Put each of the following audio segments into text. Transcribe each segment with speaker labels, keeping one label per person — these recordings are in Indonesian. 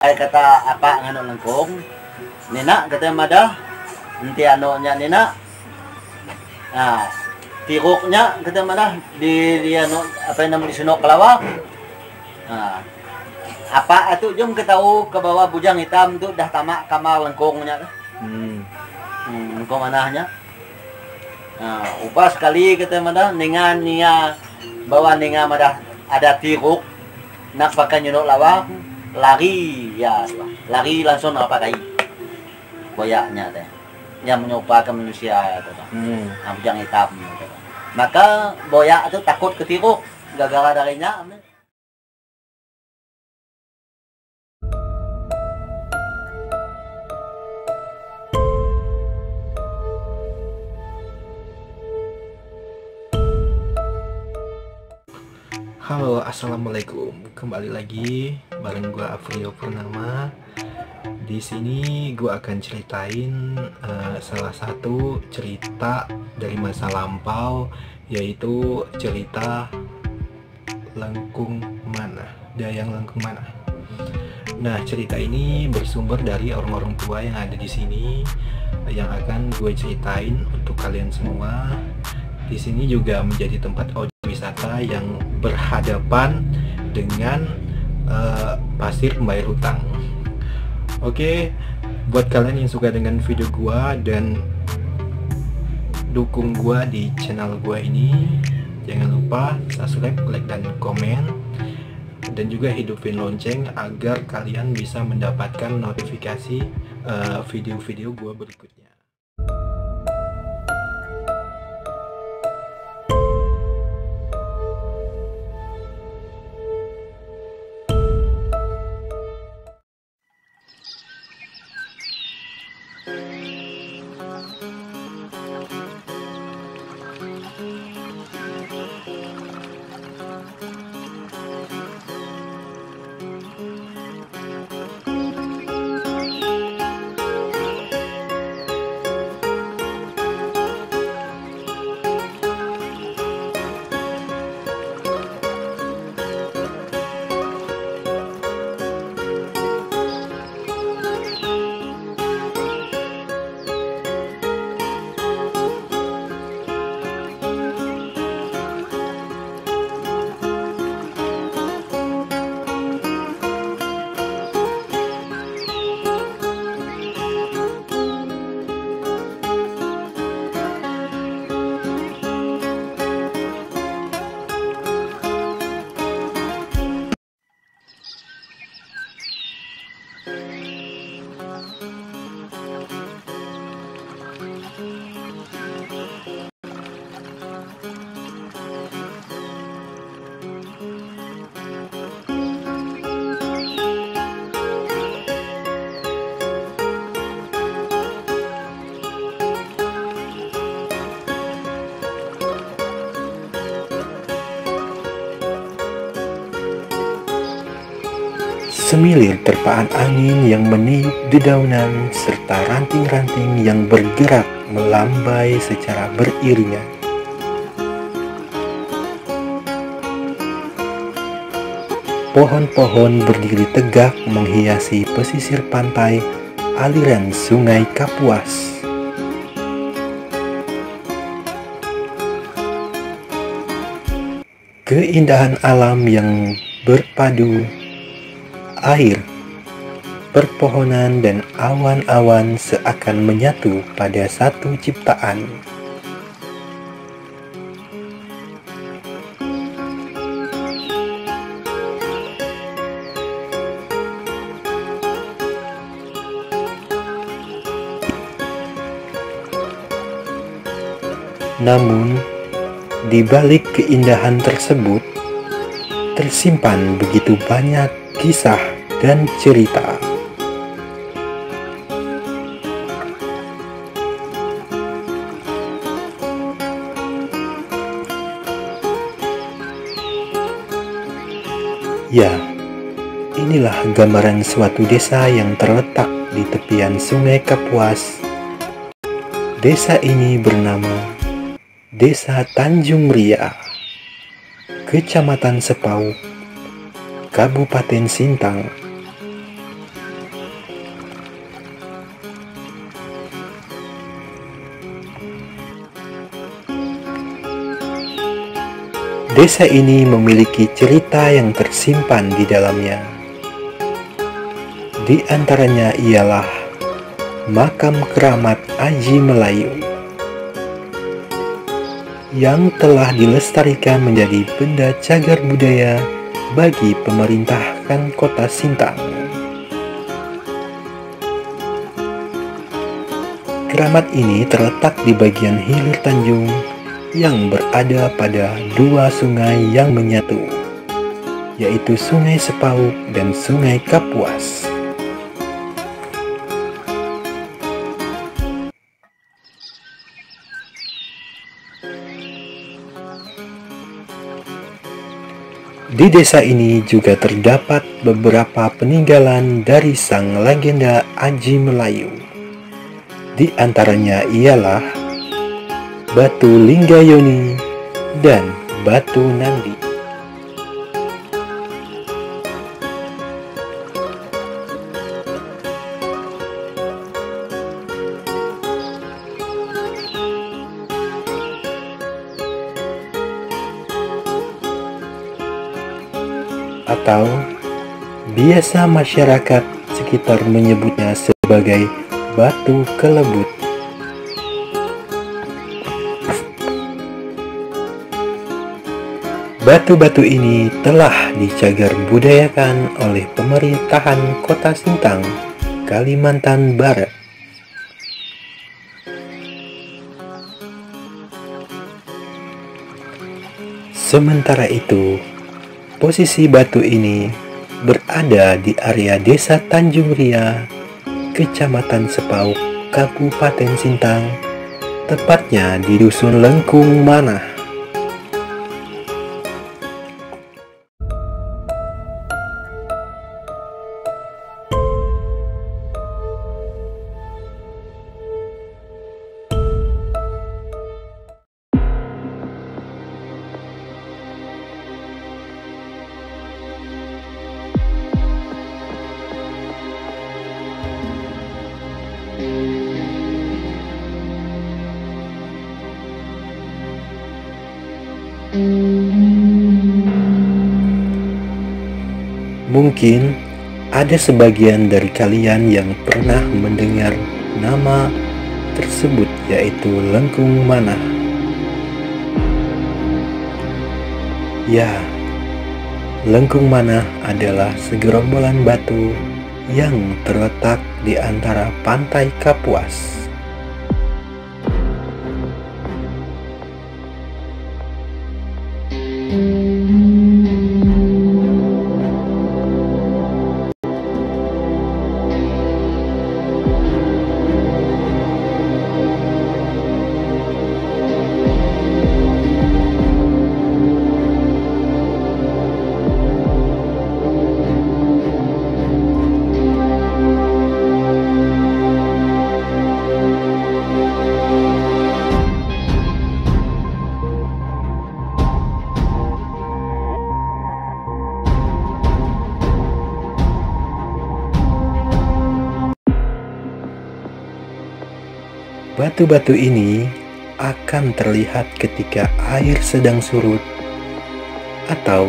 Speaker 1: Ay kata apa ngano lengkong nina kata madah nanti anonya nina nah tiruknya kata madah di ano apa yang namanya disunok kelawak nah apa itu jom ketahu ke bawah bujang hitam itu dah tamak kamar lengkongnya lengkong manahnya nah upah sekali kata madah ningan nia bawa ninga madah ada tiruk nak pakai nyunok lawak lari ya lari langsung apa kai boyaknya teh yang menyerupakan manusia itu bujang hitam gitu. Maka boyak itu takut ketiruk gara-gara darinya.
Speaker 2: Halo, assalamualaikum. Kembali lagi bareng gua Afrio Purnama. Di sini gua akan ceritain salah satu cerita dari masa lampau, yaitu cerita Lengkung Manah, Dayang Lengkung Manah. Nah, cerita ini bersumber dari orang-orang tua yang ada di sini yang akan gue ceritain untuk kalian semua. Di sini juga menjadi tempat wisata yang berhadapan dengan pasir pembayar hutang. Oke, buat kalian yang suka dengan video gua dan dukung gua di channel gua ini, jangan lupa subscribe, like, dan komen, dan juga hidupin lonceng agar kalian bisa mendapatkan notifikasi video-video gua berikutnya. Semilir terpaan angin yang meniup dedaunan serta ranting-ranting yang bergerak melambai secara beriringan. Pohon-pohon berdiri tegak menghiasi pesisir pantai aliran Sungai Kapuas. Keindahan alam yang berpadu air, perpohonan, dan awan-awan seakan menyatu pada satu ciptaan. Namun, di balik keindahan tersebut, tersimpan begitu banyak kisah dan cerita. Ya, inilah gambaran suatu desa yang terletak di tepian Sungai Kapuas. Desa ini bernama Desa Tanjung Ria, Kecamatan Sepauk, Kabupaten Sintang, Desa ini memiliki cerita yang tersimpan di dalamnya. Di antaranya ialah makam keramat Aji Melayu yang telah dilestarikan menjadi benda cagar budaya bagi pemerintahkan kota Sintang. Keramat ini terletak di bagian hilir Tanjung yang berada pada dua sungai yang menyatu, yaitu Sungai Sepauk dan Sungai Kapuas. Di desa ini juga terdapat beberapa peninggalan dari sang legenda Aji Melayu. Di antaranya ialah Batu Linggayoni dan Batu Nandi. Atau biasa masyarakat sekitar menyebutnya sebagai Batu Kelebut. Batu-batu ini telah dicagar budayakan oleh pemerintahan Kota Sintang, Kalimantan Barat. Sementara itu, posisi batu ini berada di area Desa Tanjung Ria, Kecamatan Sepauk, Kabupaten Sintang, tepatnya di Dusun Lengkung Manah. Mungkin ada sebagian dari kalian yang pernah mendengar nama tersebut, yaitu Lengkung Manah. Ya, Lengkung Manah adalah segerombolan batu yang terletak di antara pantai Kapuas. Batu-batu ini akan terlihat ketika air sedang surut atau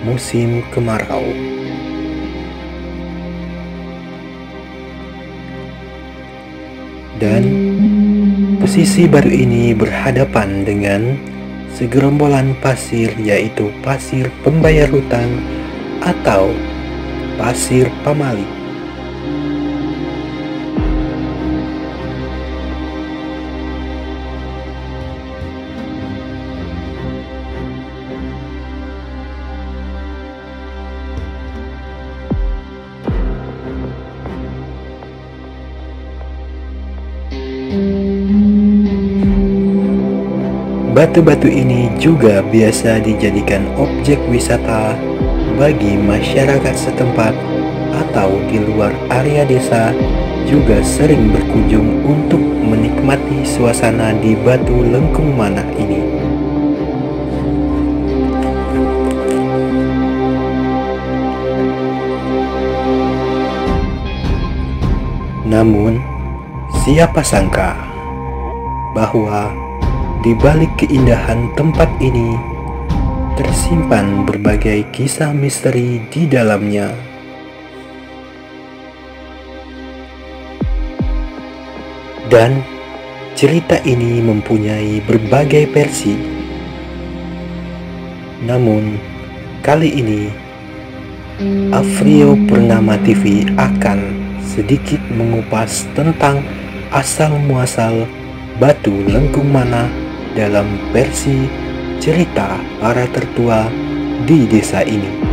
Speaker 2: musim kemarau. Dan posisi batu ini berhadapan dengan segerombolan pasir, yaitu pasir pembayar hutang atau pasir pamali. Batu-batu ini juga biasa dijadikan objek wisata bagi masyarakat setempat atau di luar area desa, juga sering berkunjung untuk menikmati suasana di Batu Lengkung Manah ini. Namun, siapa sangka bahwa di balik keindahan tempat ini tersimpan berbagai kisah misteri di dalamnya. Dan cerita ini mempunyai berbagai versi. Namun, kali ini Afrio Purnama TV akan sedikit mengupas tentang asal-muasal batu lengkung mana dalam versi cerita para tertua di desa ini.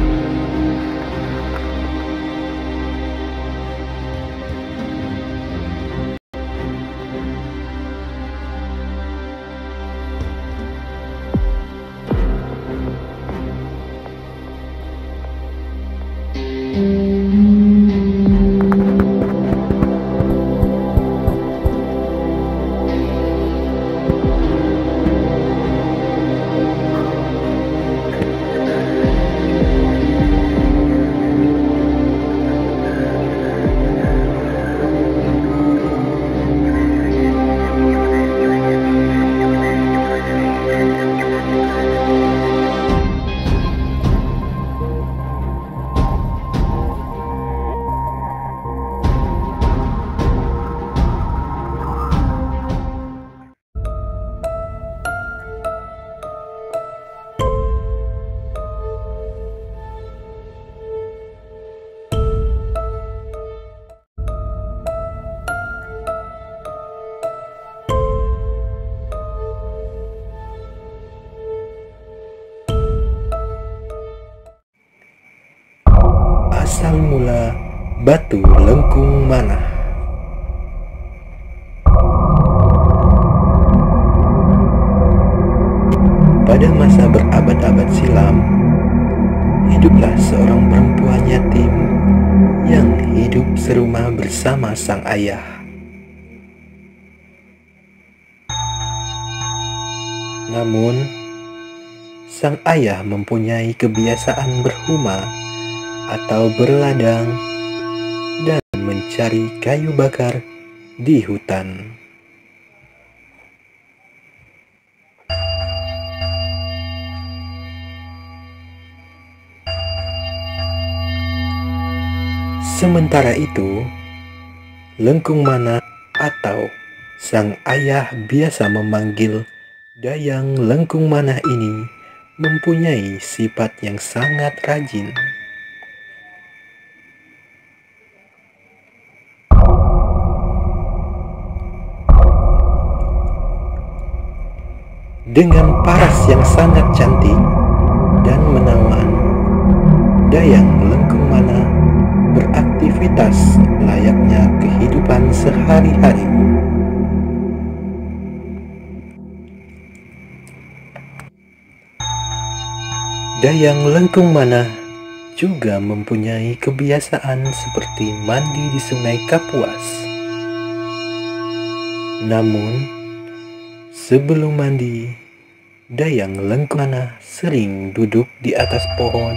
Speaker 2: Asal mula batu lengkung mana. Pada masa berabad-abad silam, hiduplah seorang perempuan yatim yang hidup serumah bersama sang ayah. Namun, sang ayah mempunyai kebiasaan berhuma atau berladang dan mencari kayu bakar di hutan. Sementara itu, lengkung mana atau sang ayah biasa memanggil Dayang Lengkung Mana ini mempunyai sifat yang sangat rajin. Dengan paras yang sangat cantik dan menawan, Dayang Lengkung Mana beraktivitas layaknya kehidupan sehari-hari. Dayang Lengkung Mana juga mempunyai kebiasaan seperti mandi di Sungai Kapuas. Namun, sebelum mandi, Dayang Lengkung Mana sering duduk di atas pohon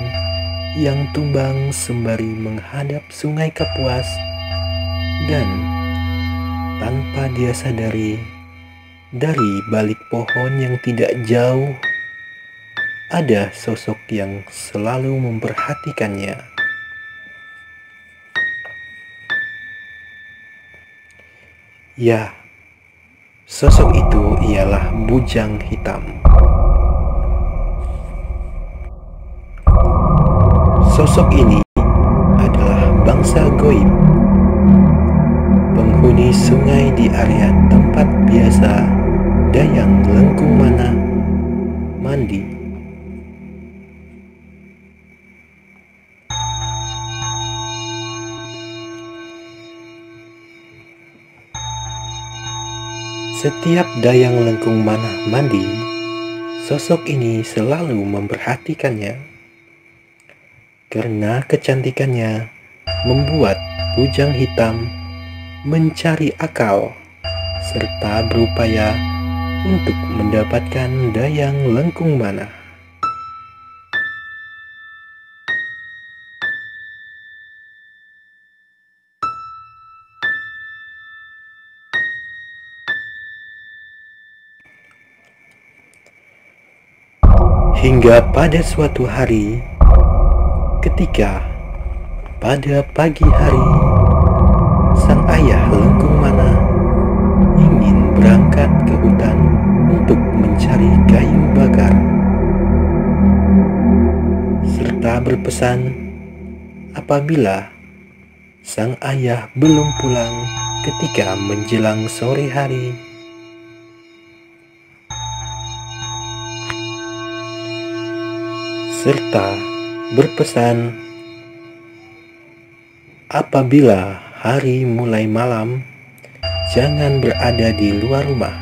Speaker 2: yang tumbang sembari menghadap Sungai Kapuas, dan tanpa dia sadari, dari balik pohon yang tidak jauh ada sosok yang selalu memperhatikannya. Ya, sosok itu ialah Bujang Hitam. Sosok ini adalah bangsa goib, penghuni sungai di area tempat biasa Dayang Lengkung Mana mandi. Setiap Dayang Lengkung Mana mandi, sosok ini selalu memperhatikannya. Karena kecantikannya membuat Bujang Hitam mencari akal serta berupaya untuk mendapatkan Dayang Lengkung Mana. Hingga pada suatu hari, ketika pada pagi hari sang ayah Lengkung Mana ingin berangkat ke hutan untuk mencari kayu bakar, serta berpesan apabila sang ayah belum pulang ketika menjelang sore hari, serta berpesan apabila hari mulai malam jangan berada di luar rumah,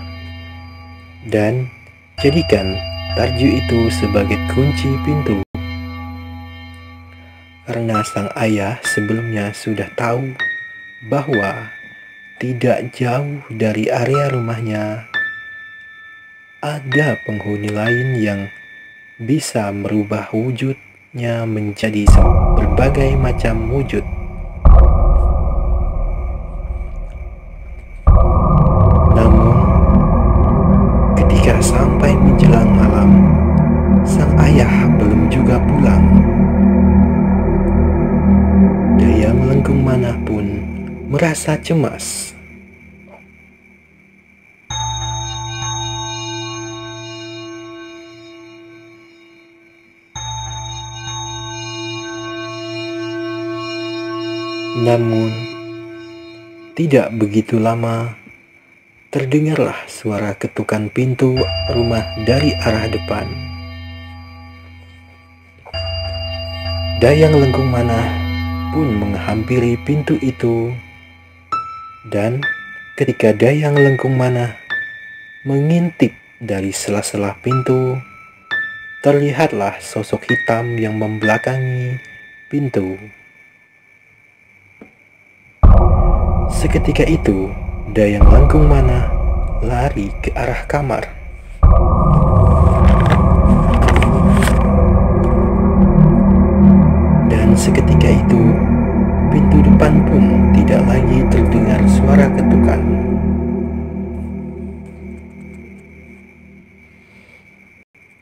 Speaker 2: dan jadikan tarju itu sebagai kunci pintu. Karena sang ayah sebelumnya sudah tahu bahwa tidak jauh dari area rumahnya ada penghuni lain yang bisa merubah wujudnya menjadi berbagai macam wujud. Namun, ketika sampai menjelang malam, sang ayah belum juga pulang. Dayang Lengkung Mana pun merasa cemas. Namun, tidak begitu lama, terdengarlah suara ketukan pintu rumah dari arah depan. Dayang Lengkung Mana pun menghampiri pintu itu, dan ketika Dayang Lengkung Mana mengintip dari sela-sela pintu, terlihatlah sosok hitam yang membelakangi pintu. Seketika itu, Dayang Lengkung Mana lari ke arah kamar. Dan seketika itu, pintu depan pun tidak lagi terdengar suara ketukan.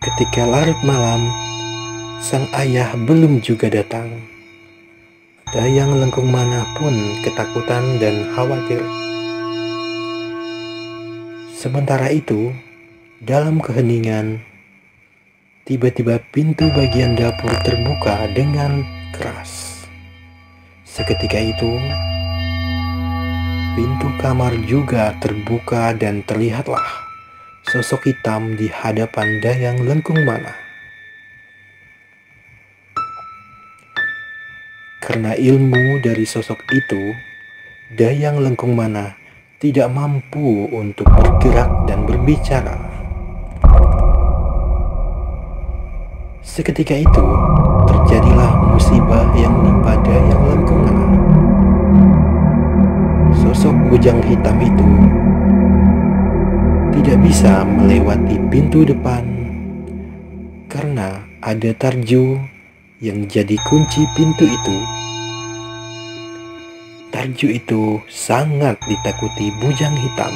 Speaker 2: Ketika larut malam, sang ayah belum juga datang. Dayang Lengkung Mana pun ketakutan dan khawatir. Sementara itu, dalam keheningan, tiba-tiba pintu bagian dapur terbuka dengan keras. Seketika itu, pintu kamar juga terbuka dan terlihatlah sosok hitam di hadapan Dayang Lengkung Mana. Karena ilmu dari sosok itu, Dayang Lengkung Mana tidak mampu untuk bergerak dan berbicara. Seketika itu, terjadilah musibah yang menimpa Dayang Lengkung Mana. Sosok bujang hitam itu tidak bisa melewati pintu depan karena ada tarju yang jadi kunci pintu itu. Tarju itu sangat ditakuti bujang hitam,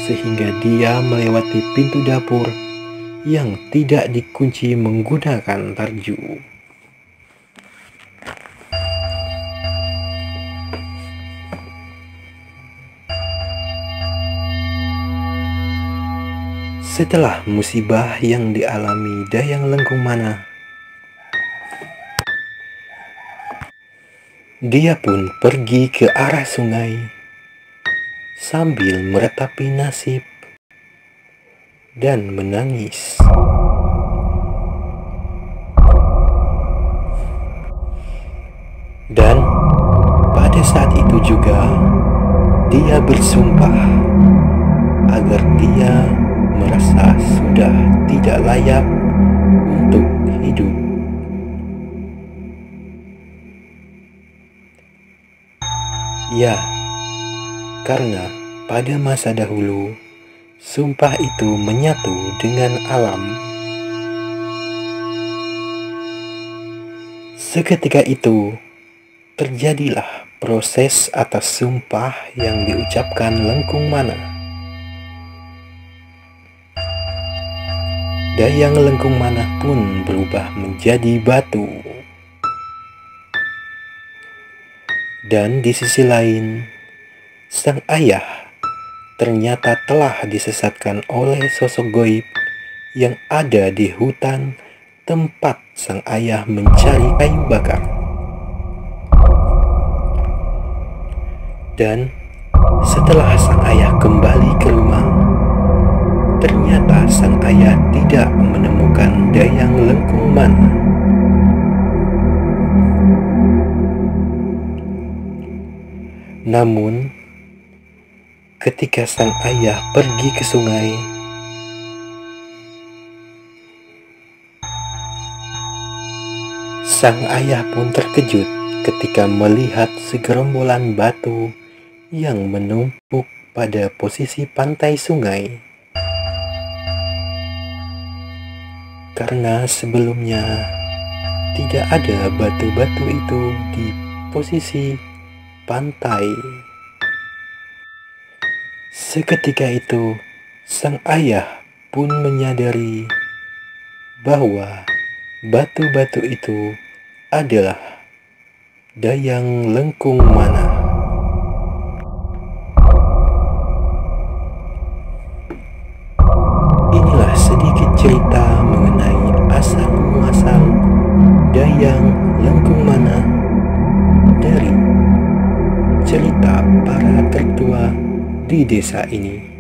Speaker 2: sehingga dia melewati pintu dapur yang tidak dikunci menggunakan tarju. Setelah musibah yang dialami Dayang Lengkung Mana, dia pun pergi ke arah sungai sambil meratapi nasib dan menangis. Dan pada saat itu juga dia bersumpah agar dia merasa sudah tidak layak untuk hidup. Ya, karena pada masa dahulu sumpah itu menyatu dengan alam. Seketika itu terjadilah proses atas sumpah yang diucapkan Lengkung Mana. Dayang Lengkung Manah pun berubah menjadi batu. Dan di sisi lain, sang ayah ternyata telah disesatkan oleh sosok goib yang ada di hutan tempat sang ayah mencari kayu bakar. Dan setelah sang ayah kembali ke rumah, ternyata sang ayah tidak menemukan Dayang Lengkung Manah. Namun, ketika sang ayah pergi ke sungai, sang ayah pun terkejut ketika melihat segerombolan batu yang menumpuk pada posisi pantai sungai. Karena sebelumnya tidak ada batu-batu itu di posisi pantai. Seketika itu, sang ayah pun menyadari bahwa batu-batu itu adalah Dayang Lengkung Manah. Inilah sedikit cerita mengenai asal-muasal Dayang Lengkung Manah dari cerita para tertua di desa ini.